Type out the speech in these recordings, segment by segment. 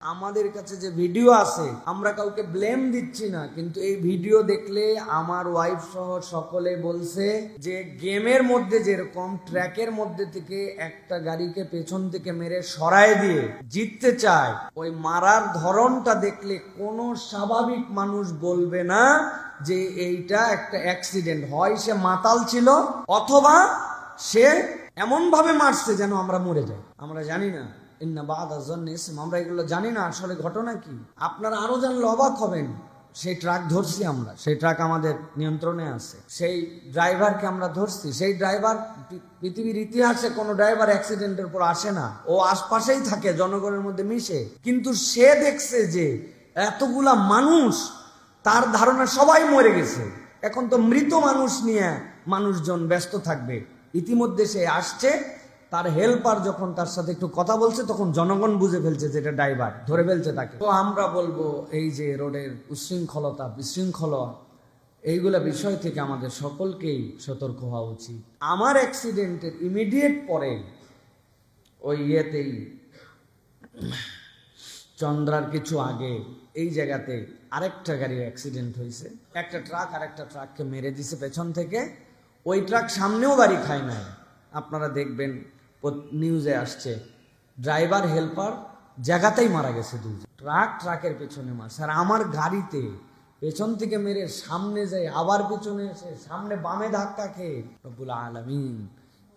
আমাদের কাছে যে ভিডিও আছে, আমরা কাউকে ব্লেম দিচ্ছি না, কিন্তু এই ভিডিও দেখলে আমার ওয়াইফ সহ সকলে বলছে যে গেমের মধ্যে যেরকম ট্র্যাকের মধ্যে থেকে একটা গাড়িকে পেছন থেকে মেরে সরায় দিয়ে জিততে চায়, ওই মারার ধরনটা দেখলে কোনো স্বাভাবিক মানুষ বলবে না যে এইটা একটা অ্যাক্সিডেন্ট। হয় সে মাতাল ছিল, অথবা সে এমন ভাবে মারছে যেন আমরা মরে যাই। আমরা জানি না, আমরা এগুলো জানি না আসলে ঘটনা কি। আপনারা আরো জানলে অবাক হবেন। সেই ট্রাক ধরছি আমরা, সেই ট্রাক আমাদের নিয়ন্ত্রণে আছে, সেই ড্রাইভারকে আমরা ধরছি। সেই ড্রাইভার, পৃথিবীর ইতিহাসে কোনো ড্রাইভার অ্যাক্সিডেন্টের পর আসে না, ও আশপাশেই থাকে, জনগণের মধ্যে মিশে। কিন্তু সে দেখছে যে এতগুলা মানুষ, তার ধারণা সবাই মরে গেছে, এখন তো মৃত মানুষ নিয়ে মানুষজন ব্যস্ত থাকবে। ইতিমধ্যে সে আসছে, তার হেল্পার যখন তার সাথে একটু কথা বলছে, তখন জনগণ বুঝে ফেলছে যে এটা ড্রাইভার, ধরে ফেলছে তাকে। তো আমরা বলবো এই যে রোডের উচ্ছৃঙ্খলতা, বিশৃঙ্খলা, এইগুলা বিষয় থেকে আমাদের সকলকেই সতর্ক হওয়া উচিত। আমার অ্যাক্সিডেন্টের ইমিডিয়েট পরে ওই ইয়েতেই, চন্দ্রার কিছু আগে, এই জায়গাতে আরেকটা গাড়ির অ্যাক্সিডেন্ট হয়েছে। একটা ট্রাক আরেকটা ট্রাককে মেরে দিছে পেছন থেকে। ওই ট্রাক সামনেও বাড়ি খায় নাই, আপনারা দেখবেন নিউজে আসছে। ড্রাইভার হেল্পার জায়গাতেই মারা গেছে দুজন। ট্রাকের পেছনে মারছে, আর আমার গাড়িতে পেছন থেকে মেরে সামনে যায়, আবার পেছনে এসে সামনে বামে ধাক্কা খেয়ে রব্বুল আলামিন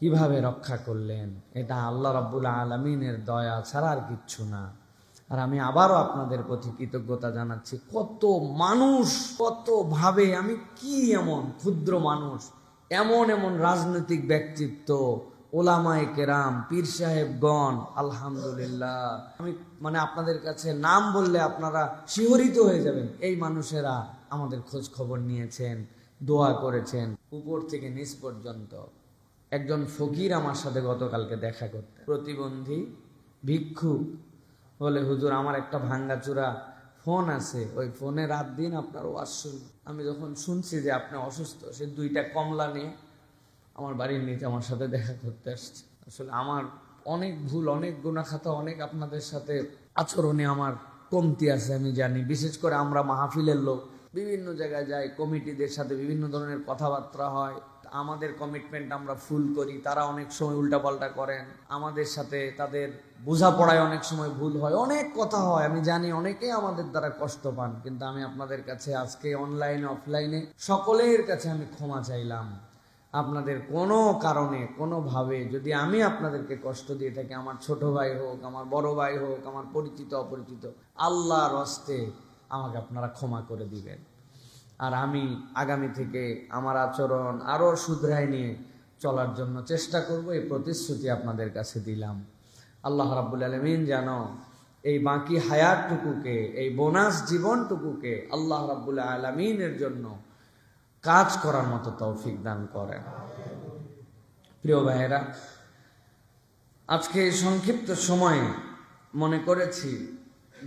কিভাবে রক্ষা করলেন। এটা আল্লাহ রব্বুল আলামিনের দয়া ছাড়া আর কিচ্ছু না। আর আমি আবারও আপনাদের প্রতি কৃতজ্ঞতা জানাচ্ছি। কত মানুষ, কত ভাবে, আমি কি এমন ক্ষুদ্র মানুষ, এমন এমন রাজনৈতিক ব্যক্তিত্ব, ওলামায়ে কেরাম, পীর সাহেবগণ, আলহামদুলিল্লাহ, আমি আপনাদের কাছে নাম বললে আপনারা শিহরিত হয়ে যাবেন। এই মানুষেরা আমাদের খোঁজ খবর নিয়েছেন, দোয়া করেছেন, উপর থেকে নিচ পর্যন্ত। একজন ফকির আমার সাথে গতকালকে দেখা করতে, প্রতিবন্ধী ভিক্ষু, বলে হুজুর আমার একটা ভাঙ্গাচুরা ফোন আছে, ওই ফোনে রাত দিন আপনার ওয়াজ শুনবো। আমি যখন শুনছি যে আপনি অসুস্থ, সে 2টা কমলা নিয়ে আমার বাড়ির নিচে আমার সাথে দেখা করতে আসছে। আসলে আমার অনেক ভুল, অনেক গুনাখাতা, অনেক আপনাদের সাথে আচরণে আমার কমতি আছে, আমি জানি। বিশেষ করে আমরা মাহফিলের লোক, বিভিন্ন জায়গায় যাই, কমিটিদের সাথে বিভিন্ন ধরনের কথাবার্তা হয়, আমাদের কমিটমেন্ট আমরা ফুল করি, তারা অনেক সময় উল্টাপাল্টা করেন আমাদের সাথে, তাদের বোঝাপড়ায় অনেক সময় ভুল হয়, অনেক কথা হয়, আমি জানি। অনেকেই আমাদের দ্বারা কষ্ট পান, কিন্তু আমি আপনাদের কাছে আজকে অনলাইনে অফলাইনে সকলের কাছে আমি ক্ষমা চাইলাম। আপনাদের কোনো কারণে কোনোভাবে যদি আমি আপনাদেরকে কষ্ট দিয়ে থাকি, আমার ছোট ভাই হোক, আমার বড় ভাই হোক, আমার পরিচিত অপরিচিত, আল্লাহর হস্তে আমাকে আপনারা ক্ষমা করে দিবেন। আর আমি আগামী থেকে আমার আচরণ আরো শুধরাই নিয়ে চলার জন্য চেষ্টা করব, এই প্রতিশ্রুতি আপনাদের কাছে দিলাম। আল্লাহ রাব্বুল আলামিন যেন এই বাকি হায়াতটুকুকে, এই বোনাস জীবনটুকুকে আল্লাহ রাব্বুল আলামিনের জন্য কাজ করার মতো তৌফিক দান করেন। প্রিয় ভাইয়েরা, আজকে এই সংক্ষিপ্ত সময়ে মনে করেছি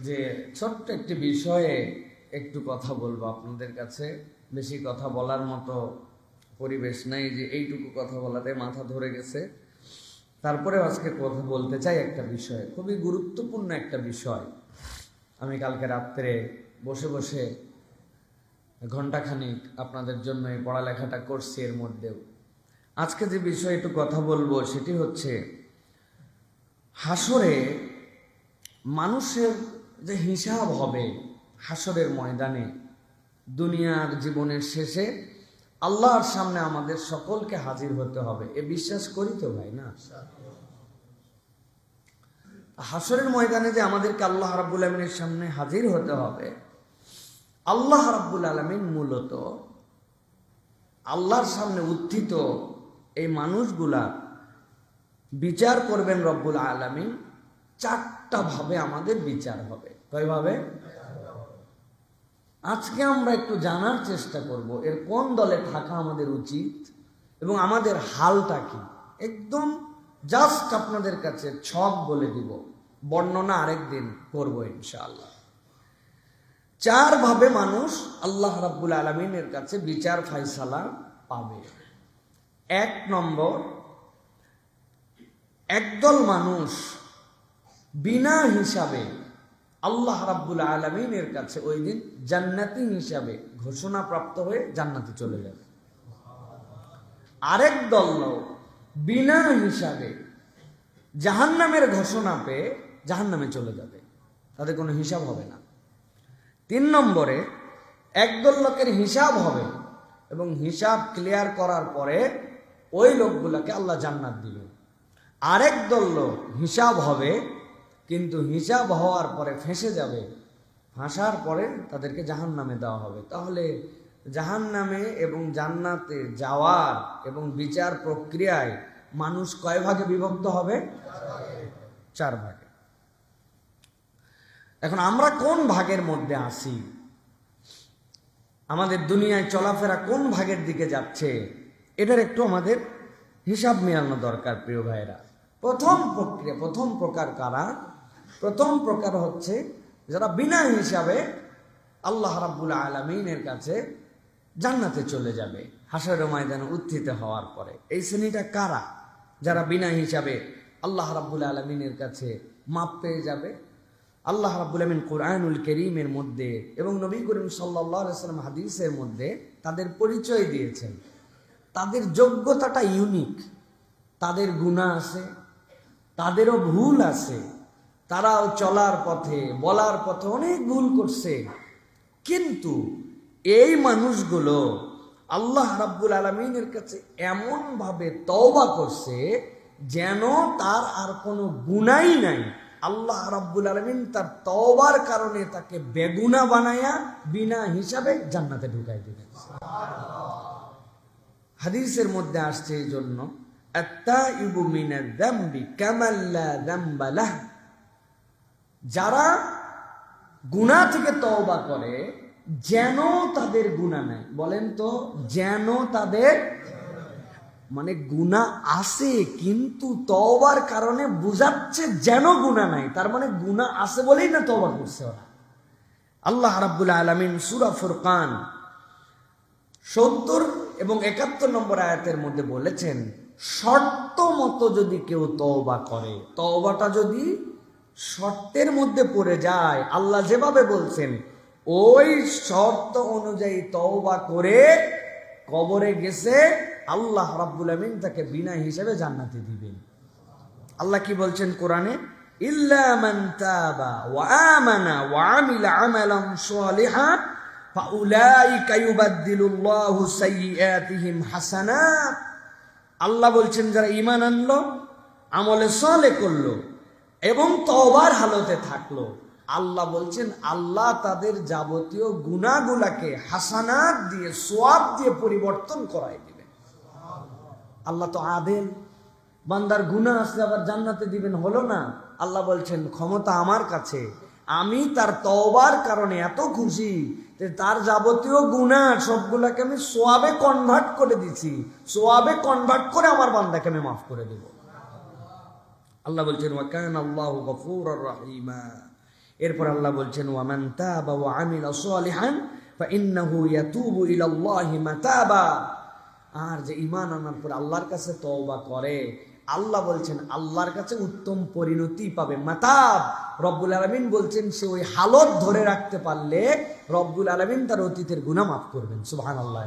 যে ছোট্ট একটি বিষয়ে একটু কথা বলবো আপনাদের কাছে। বেশি কথা বলার মতো পরিবেশ নাই, যে এইটুকু কথা বলাতে মাথা ধরে গেছে। তারপরে আজকে কথা বলতে চাই একটা বিষয়, খুবই গুরুত্বপূর্ণ একটা বিষয়। আমি কালকে রাত্রে বসে বসে ঘন্টাখানিক আপনাদের জন্য এই পড়ালেখাটা করছি। এর মধ্যেও আজকে যে বিষয়ে একটু কথা বলবো সেটি হচ্ছে, হাসরে মানুষের যে হিসাব হবে হাসরের ময়দানে, দুনিয়ার জীবনের শেষে আল্লাহর সামনে আমাদের সকলকে হাজির হতে হবে। এ বিশ্বাস করি তো ভাই না? হাসরের ময়দানে যে আমাদেরকে আল্লাহ রাব্বুল আলামিনের সামনে হাজির হতে হবে, আল্লাহ রাব্বুল আলামিন মূলত আল্লাহর সামনে উত্থিত এই মানুষগুলা বিচার করবেন রব্বুল আলামিন। 4টা ভাবে আমাদের বিচার হবে। কয়ভাবে? আজকে আমরা একটু জানার চেষ্টা করব এর কোন দলে থাকা আমাদের উচিত এবং আমাদের হালটা কি। একদম জাস্ট আপনাদের কাছে ছক বলে দিব, বর্ণনা আরেকদিন করবো ইনশাআল্লাহ। 4 ভাবে মানুষ আল্লাহ রাব্বুল আলামিনের কাছে বিচার ফায়সালা পাবে। 1 নম্বর, একদল মানুষ বিনা হিসাবে আল্লাহ রাব্বুল আলামিনের কাছে ওই দিন জান্নাতি হিসাবে ঘোষণা প্রাপ্ত হয়ে জান্নাতে চলে যাবে। আরেক দল লোক বিনা হিসাবে জাহান্নামের ঘোষণা পেয়ে জাহান্নামে চলে যাবে, তাদের কোনো হিসাব হবে না। 3 নম্বরে একদল লোকের হিসাব হবে এবং হিসাব ক্লিয়ার করার পরে ওই লোকগুলোকে আল্লাহ জান্নাত দিবে। আরেক দল লোক হিসাব হবে কিন্তু হিসাব হওয়ার পরে ফেঁসে যাবে, ফাঁসার পরে তাদেরকে জাহান্নামে দেওয়া হবে। তাহলে জাহান্নামে এবং জান্নাতে যাওয়ার এবং বিচার প্রক্রিয়ায় মানুষ কয় ভাগে বিভক্ত হবে? 4 ভাগে। এখন আমরা কোন ভাগের মধ্যে আছি? আমাদের দুনিয়ায় চলাফেরা কোন ভাগের দিকে যাচ্ছে? এটার একটু আমাদের হিসাব মেলানো দরকার প্রিয় ভাইরা। প্রথম প্রকার কারা? প্রথম প্রকার হচ্ছে যারা বিনা হিসাবে আল্লাহ রাব্বুল আলামিনের কাছে জান্নাতে চলে যাবে হাশরের ময়দানে উত্থিত হওয়ার পরে। এই শ্রেণীটা কারা? যারা বিনা হিসাবে আল্লাহ রাব্বুল আলামিনের কাছে মাপ পেয়ে যাবে। আল্লাহ রাব্বুল আলামিন কুরআনুল কারীমের মধ্যে এবং নবী করিম সাল্লাল্লাহু আলাইহি ওয়াসাল্লাম হাদিসের মধ্যে তাদের পরিচয় দিয়েছেন। তাদের যোগ্যতাটা ইউনিক। তাদের গুনাহ আছে, তাদেরও ভুল আছে, তারাও চলার পথে বলার পথে অনেক ভুল করছে, কিন্তু এই মানুষগুলো আল্লাহ রাব্বুল আলামিনের কাছে এমন ভাবে তওবা করছে যেন তার আর কোনো গুনাহই নাই। আল্লাহ রাব্বুল আলামিন তার তওবার কারণে তাকে বেগুনা বানায়া বিনা হিসাবে জান্নাতে ঢুকাই দিলেন। হাদিসের মধ্যে আসছে এই জন্য আত-তাইবু মিনাজ যামবি কামান লা যামবা লাহ, যারা গুনাহ থেকে তওবা করে যেন তাদের গুনাহ নাই। বলেন তো, যেন তাদের মানে গুনাহ আছে কিন্তু তওবার কারণে বুঝাচ্ছে যেন গুনাহ নাই, তার মানে গুনাহ আছে বলেই না তওবা করছে ওরা। আল্লাহ রাব্বুল আলামিন সূরা ফুরকান 70 এবং 71 নম্বর আয়াতের মধ্যে বলেছেন, শর্ত মতো যদি কেউ তওবা করে, তওবাটা যদি শর্তের মধ্যে পড়ে যায়, আল্লাহ যেভাবে বলছেন ওই শর্ত অনুযায়ী তওবা করে কবরে গেছে, আল্লাহ রাব্বুল আমিন তাকে বিনা হিসাবে জান্নাতে দিবেন। আল্লাহ কি বলছেন কোরআনে? ইল্লা মান তাবা ওয়া আমানা ওয়া আমিলা আমালান সালিহান ফাউলাইকা ইউবাদদিলুল্লাহু সাইয়্যাতিহিম হাসানাত। আল্লাহ বলছেন যারা ঈমান আনলো, আমলে সালেহ করলো এবং তওবার হালতে থাকলো, আল্লাহ বলছেন আল্লাহ তাদের যাবতীয় গুনাহগুলোকে হাসানাত দিয়ে, সওয়াব দিয়ে পরিবর্তন করায় দিবেন। আল্লাহ তো আদেল, বান্দার গুনাহ আছে আবার জান্নাতে দিবেন, হলো না? আল্লাহ বলছেন ক্ষমতা আমার কাছে, আমি তার তওবার কারণে এত খুশি যে তার যাবতীয় গুনাহ সবগুলোকে আমি সওয়াবে কনভার্ট করে দিছি, সওয়াবে কনভার্ট করে আমার বান্দাকে আমি মাফ করে দেব। আল্লাহ বলছেন ওয়া কানা আল্লাহু গফুরুর রহিমা। এরপর আল্লাহ বলছেন ওয়া মান তাবা ওয়া আমিলা সালিহান ফাইন্নাহু ইয়াতুবু ইলাল্লাহি মাতাবা। আর যে ঈমান আনার পর আল্লাহর কাছে তওবা করে, আল্লাহ বলছেন আল্লাহর কাছে উত্তম পরিণতি পাবে। মাতাব, রব্বুল আলামিন বলছেন সে ওই হালত ধরে রাখতে পারলে রব্বুল আলামিন তার অতীতের গুনাহ মাফ করবেন। সুবহানাল্লাহ।